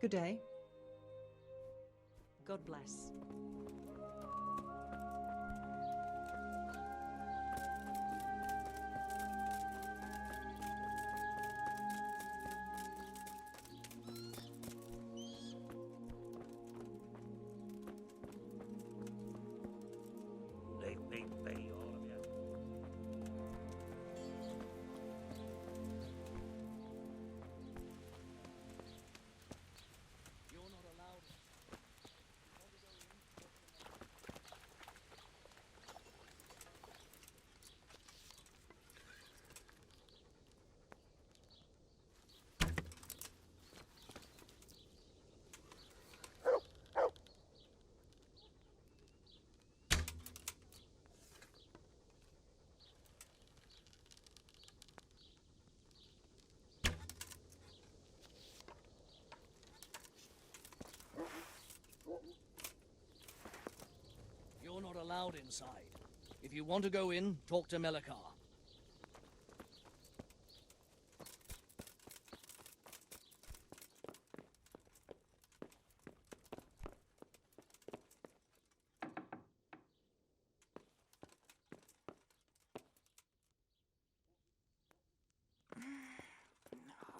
Good day. God bless. Leave me be, all of you. You're not allowed. You're not allowed inside. If you want to go in, talk to Melikar.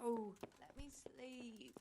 No, let me sleep.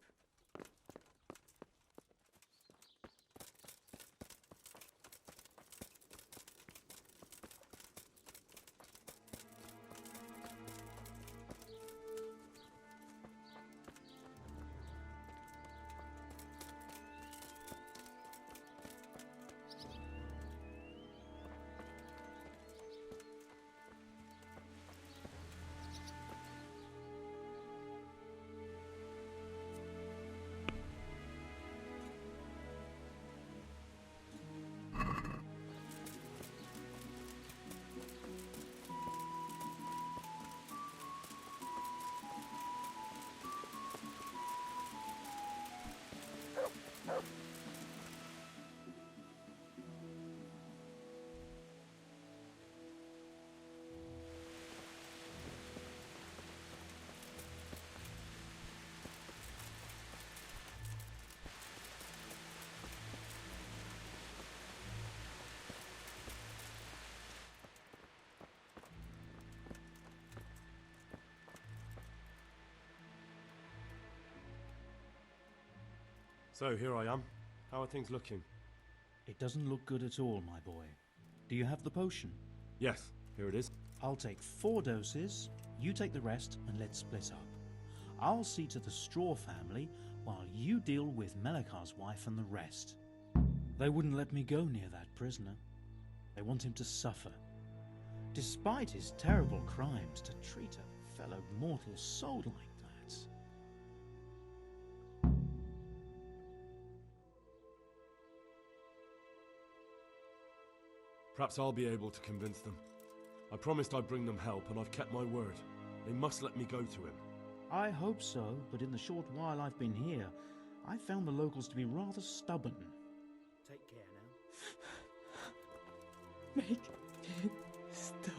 So, here I am. How are things looking? It doesn't look good at all, my boy. Do you have the potion? Yes, here it is. I'll take 4 doses, you take the rest, and let's split up. I'll see to the Straw family, while you deal with Melikar's wife and the rest. They wouldn't let me go near that prisoner. They want him to suffer. Despite his terrible crimes, to treat a fellow mortal soul like that. Perhaps I'll be able to convince them. I promised I'd bring them help, and I've kept my word. They must let me go to him. I hope so, but in the short while I've been here, I've found the locals to be rather stubborn. Take care now. Make it stop.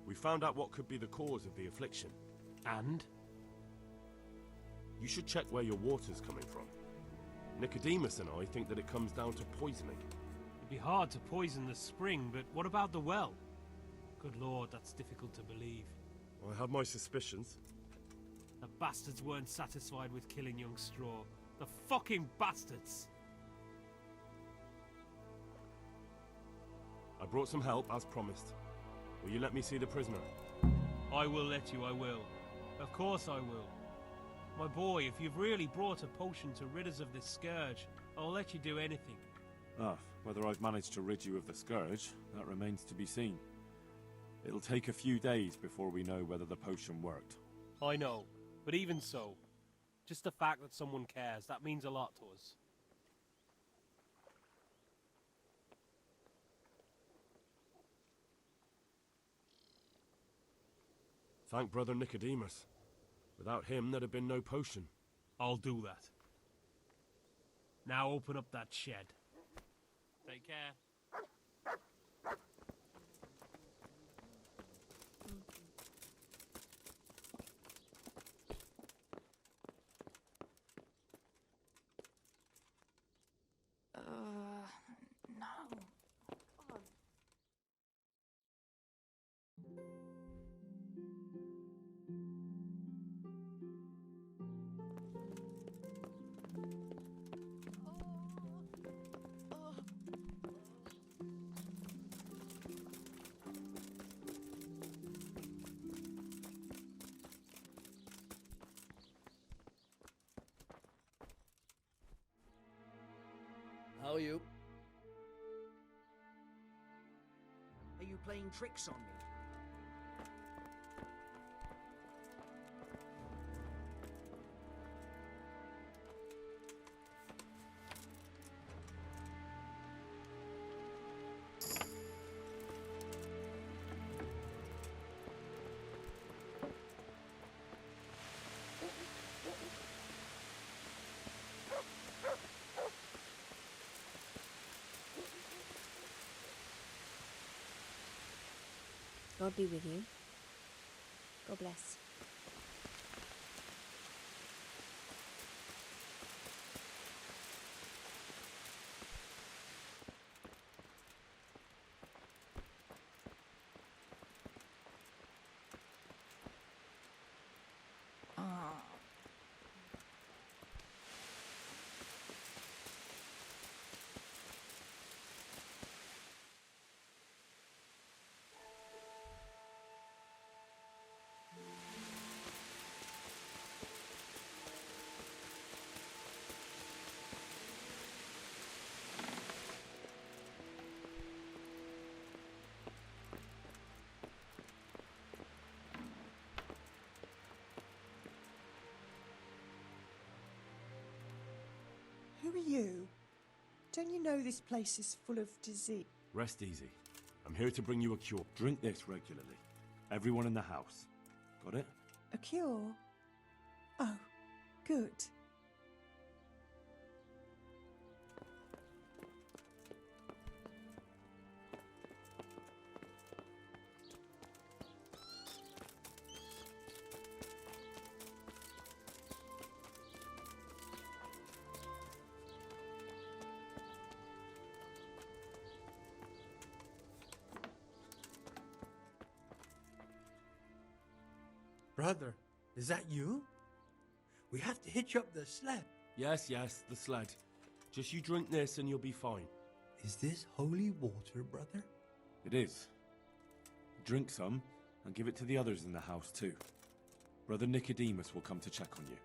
We found out what could be the cause of the affliction. And? You should check where your water's coming from. Nicodemus and I think that it comes down to poisoning. It'd be hard to poison the spring, but what about the well? Good lord, that's difficult to believe. I have my suspicions. The bastards weren't satisfied with killing young Straw. The fucking bastards! I brought some help, as promised. Will you let me see the prisoner? I will let you, I will. Of course I will. My boy, if you've really brought a potion to rid us of this scourge, I'll let you do anything. Whether I've managed to rid you of the scourge, that remains to be seen. It'll take a few days before we know whether the potion worked. I know, but even so, just the fact that someone cares, that means a lot to us. Thank Brother Nicodemus. Without him, there'd have been no potion. I'll do that. Now open up that shed. Take care. No. God. How are you? Are you playing tricks on me? God be with you. God bless. Who are you? Don't you know this place is full of disease? Rest easy. I'm here to bring you a cure. Drink this regularly. Everyone in the house. Got it? A cure? Oh, good. Brother, is that you? We have to hitch up the sled. Yes, the sled. Just you drink this and you'll be fine. Is this holy water, brother? It is. Drink some and give it to the others in the house too. Brother Nicodemus will come to check on you.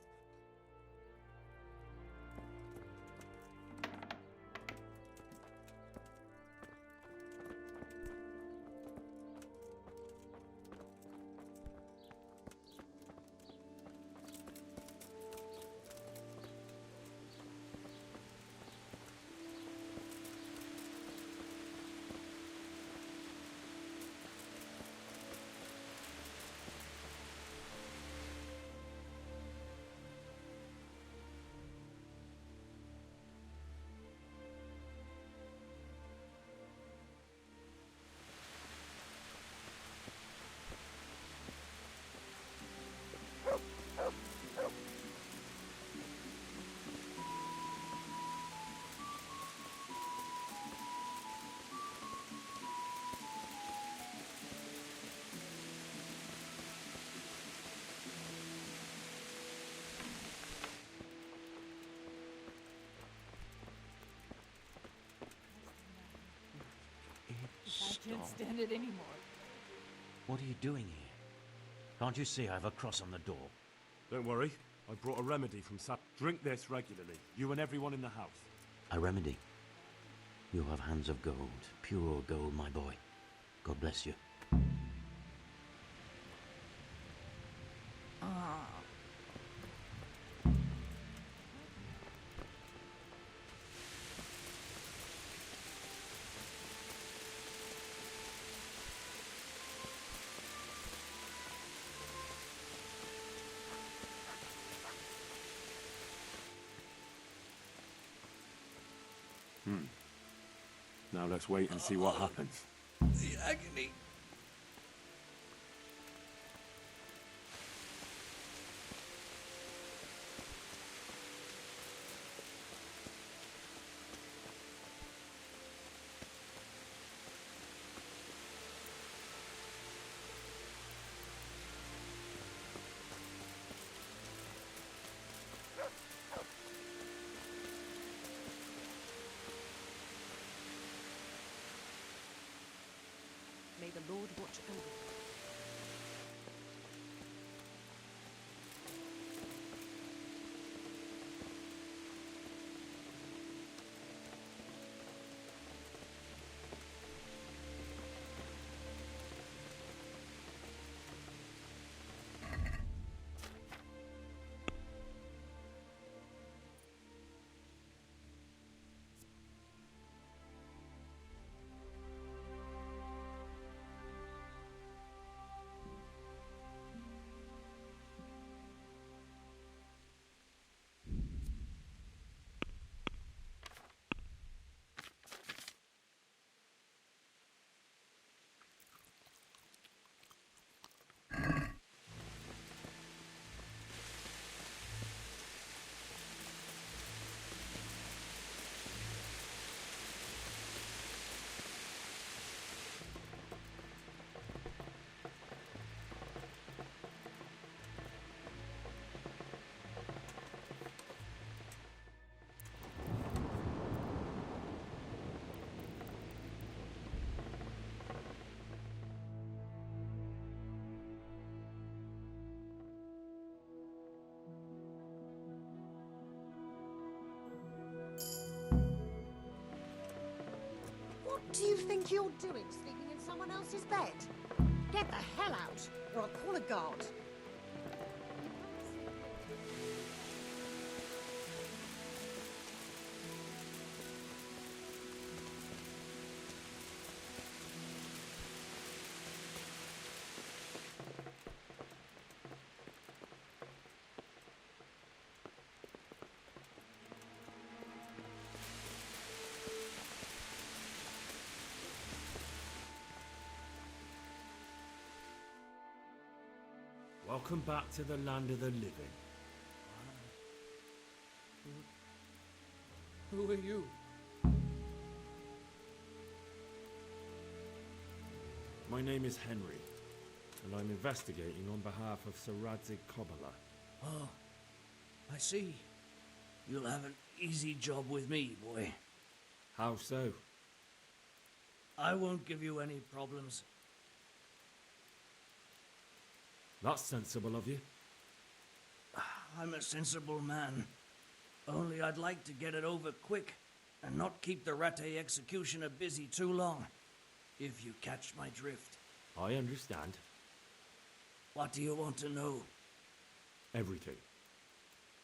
I can't stand it anymore. What are you doing here? Can't you see I have a cross on the door? Don't worry. I brought a remedy from Drink this regularly. You and everyone in the house. A remedy? You have hands of gold, pure gold, my boy. God bless you. Now let's wait and see what happens. The agony. May the Lord watch over you. What do you think you're doing, sleeping in someone else's bed? Get the hell out, or I'll call a guard. Welcome back to the land of the living. Who are you? My name is Henry, and I'm investigating on behalf of Sir Radzig Kobyla. Oh, I see. You'll have an easy job with me, boy. How so? I won't give you any problems. That's sensible of you. I'm a sensible man. Only I'd like to get it over quick and not keep the Rattay executioner busy too long, if you catch my drift. I understand. What do you want to know? Everything.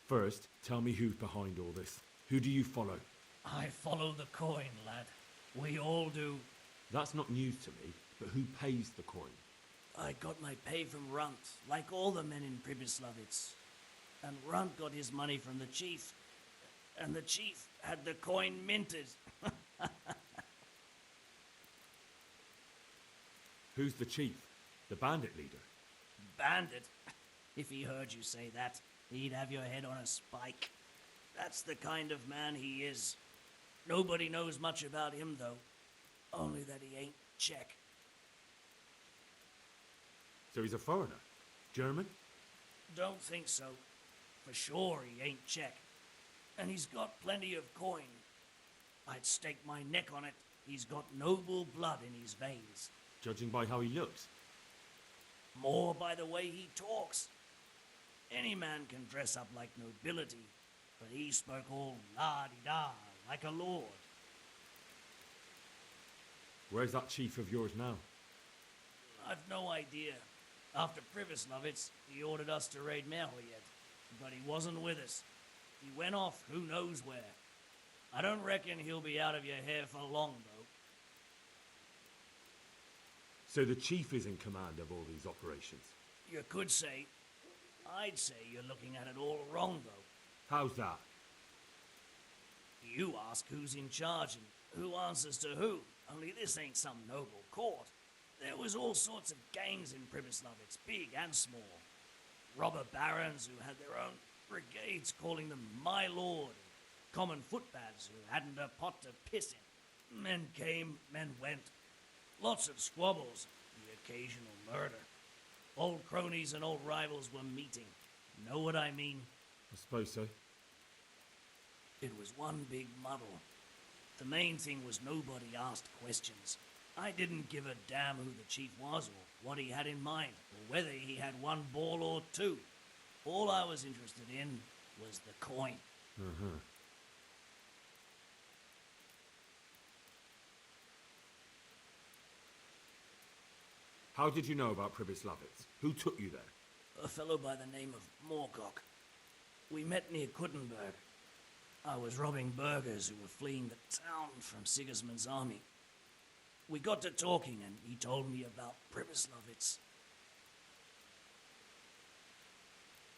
First, tell me who's behind all this. Who do you follow? I follow the coin, lad. We all do. That's not news to me, but who pays the coin? I got my pay from Runt, like all the men in Pribyslavitz. And Runt got his money from the chief. And the chief had the coin minted. Who's the chief? The bandit leader? Bandit? If he heard you say that, he'd have your head on a spike. That's the kind of man he is. Nobody knows much about him, though. Only that he ain't Czech. So he's a foreigner? German? Don't think so. For sure he ain't Czech. And he's got plenty of coin. I'd stake my neck on it. He's got noble blood in his veins. Judging by how he looks? More by the way he talks. Any man can dress up like nobility, but he spoke all la-di-da, like a lord. Where's that chief of yours now? I've no idea. After Pribyslavitz, he ordered us to raid Merhoyed, but he wasn't with us. He went off who knows where. I don't reckon he'll be out of your hair for long, though. So the chief is in command of all these operations? You could say. I'd say you're looking at it all wrong, though. How's that? You ask who's in charge, and who answers to who, only this ain't some noble court. There was all sorts of gangs in Pribyslavitz, big and small. Robber barons who had their own brigades calling them my lord, and common footpads who hadn't a pot to piss in. Men came, men went. Lots of squabbles, the occasional murder. Old cronies and old rivals were meeting. Know what I mean? I suppose so. It was one big muddle. The main thing was nobody asked questions. I didn't give a damn who the chief was or what he had in mind, or whether he had one ball or two. All I was interested in was the coin. How did you know about Pribyslavitz? Who took you there? A fellow by the name of Moorcock. We met near Kuttenberg. I was robbing burghers who were fleeing the town from Sigismund's army. We got to talking and he told me about Pribyslavitz.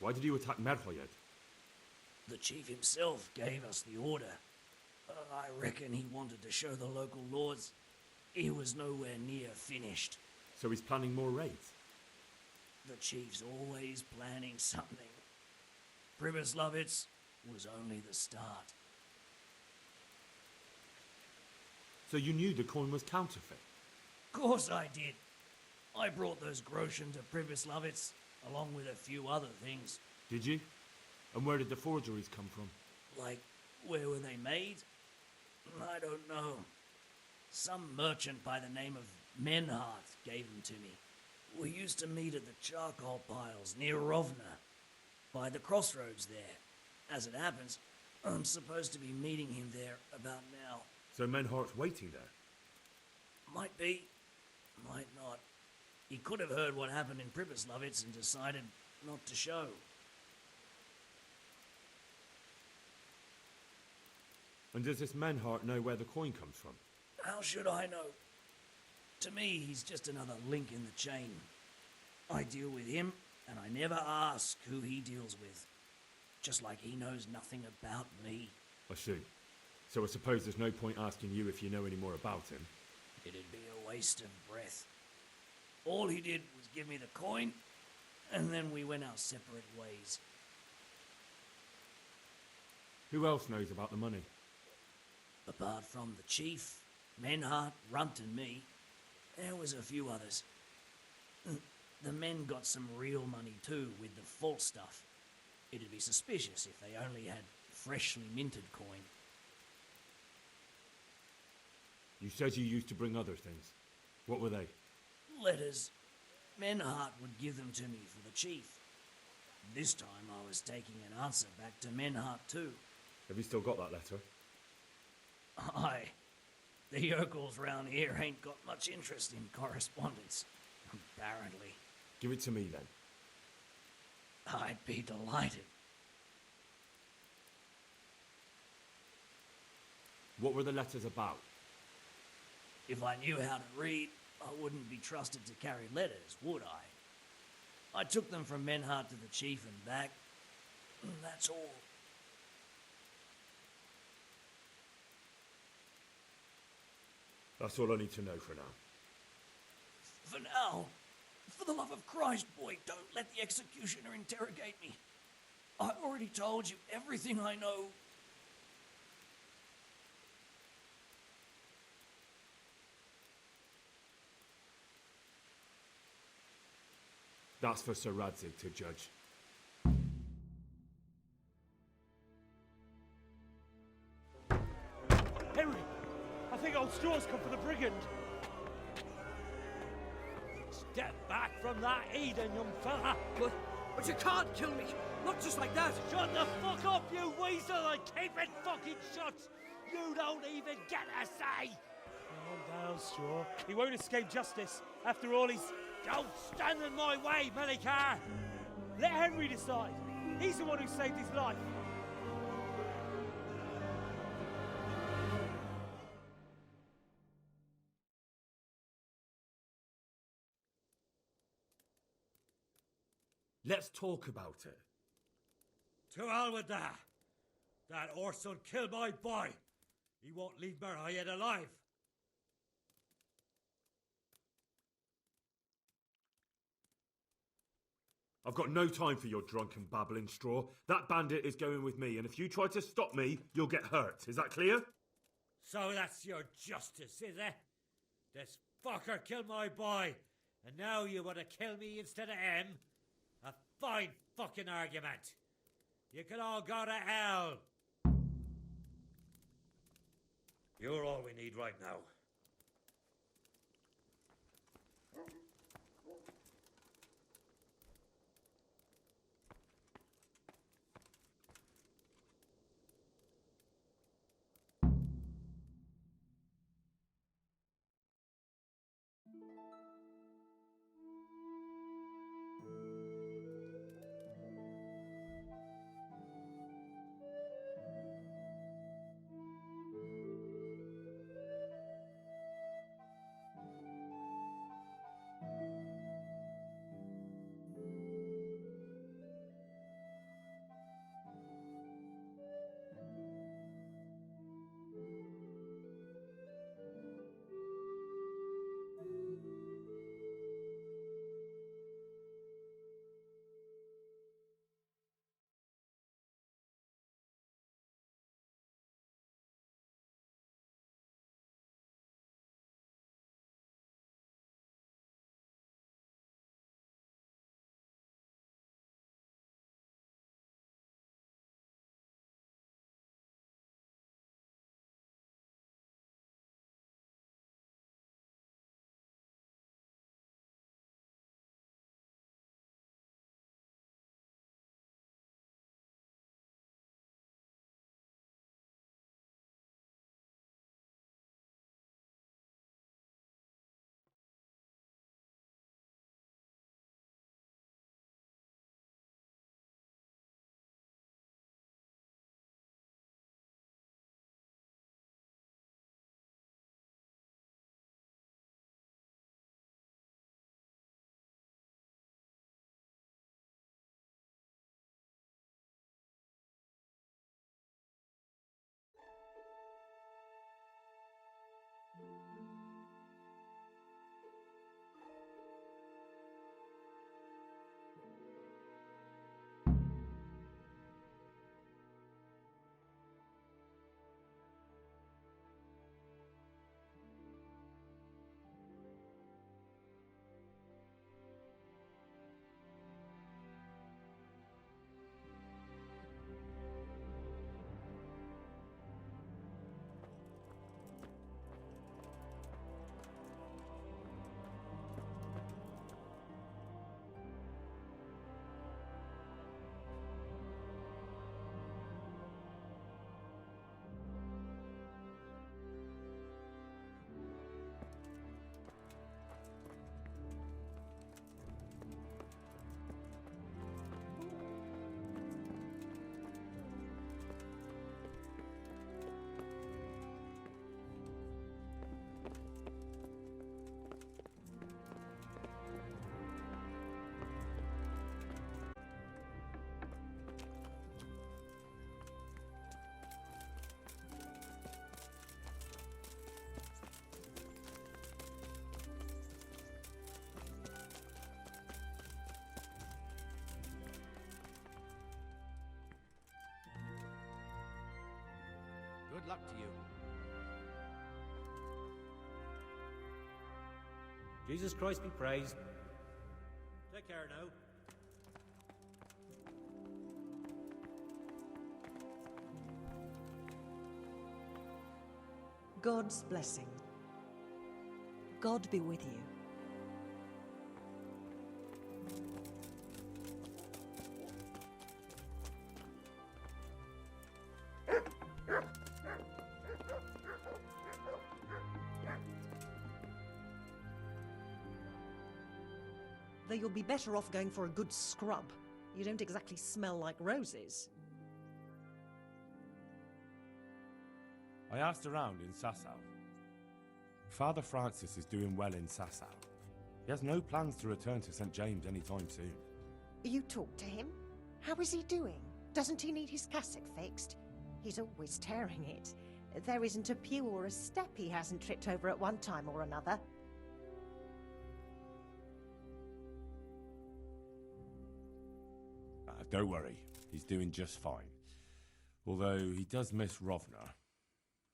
Why did you attack Merhoyed? The chief himself gave us the order. I reckon he wanted to show the local lords he was nowhere near finished. So he's planning more raids? The chief's always planning something. Pribyslavitz was only the start. So you knew the coin was counterfeit? Course I did. I brought those groschen to Pribyslavitz, along with a few other things. Did you? And where did the forgeries come from? Like, where were they made? I don't know. Some merchant by the name of Menhart gave them to me. We used to meet at the charcoal piles near Rovna, by the crossroads there. As it happens, I'm supposed to be meeting him there about now. So Menhart's waiting there? Might be, might not. He could have heard what happened in Pribyslavitz and decided not to show. And does this Menhart know where the coin comes from? How should I know? To me, he's just another link in the chain. I deal with him, and I never ask who he deals with. Just like he knows nothing about me. I see. So I suppose there's no point asking you if you know any more about him. It'd be a waste of breath. All he did was give me the coin, and then we went our separate ways. Who else knows about the money? Apart from the chief, Menhart, Runt and me, there was a few others. The men got some real money too, with the false stuff. It'd be suspicious if they only had freshly minted coin. You said you used to bring other things. What were they? Letters. Menhart would give them to me for the chief. This time I was taking an answer back to Menhart too. Have you still got that letter? Aye. The yokels round here ain't got much interest in correspondence, apparently. Give it to me then. I'd be delighted. What were the letters about? If I knew how to read, I wouldn't be trusted to carry letters, would I? I took them from Menhart to the chief and back. That's all. That's all I need to know for now. For now, for the love of Christ, boy, don't let the executioner interrogate me. I already told you everything I know. That's for Sir Radzig to judge. Henry! I think old Straw's come for the brigand. Step back from that Eden, young fella. But you can't kill me. Not just like that. Shut the fuck up, you weasel, and keep it fucking shut. You don't even get a say. Calm down, Straw. He won't escape justice. After all, he's... Don't stand in my way, Melikar. Let Henry decide. He's the one who saved his life. Let's talk about it. To hell with that. That horse will kill my boy. He won't leave Merhayed alive. I've got no time for your drunken babbling, Straw. That bandit is going with me, and if you try to stop me, you'll get hurt. Is that clear? So that's your justice, is it? This fucker killed my boy, and now you want to kill me instead of him? A fine fucking argument. You can all go to hell. You're all we need right now. Good luck to you. Jesus Christ be praised. Take care now. God's blessing. God be with you. Though you'll be better off going for a good scrub. You don't exactly smell like roses. I asked around in Sasau. Father Francis is doing well in Sasau. He has no plans to return to St. James anytime soon. You talked to him? How is he doing? Doesn't he need his cassock fixed? He's always tearing it. There isn't a pew or a step he hasn't tripped over at one time or another. Don't worry, he's doing just fine. Although he does miss Rovna.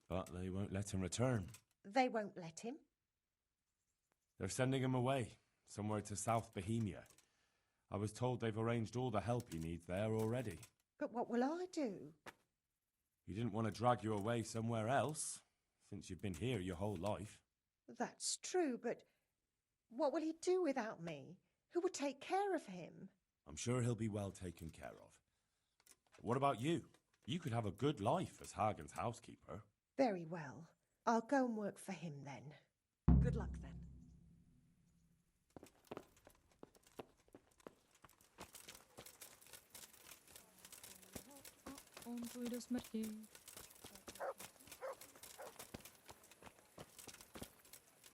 But they won't let him return. They won't let him? They're sending him away, somewhere to South Bohemia. I was told they've arranged all the help he needs there already. But what will I do? You didn't want to drag you away somewhere else, since you've been here your whole life. That's true, but what will he do without me? Who will take care of him? I'm sure he'll be well taken care of. What about you? You could have a good life as Hagen's housekeeper. Very well. I'll go and work for him then. Good luck then. On půjde smrti.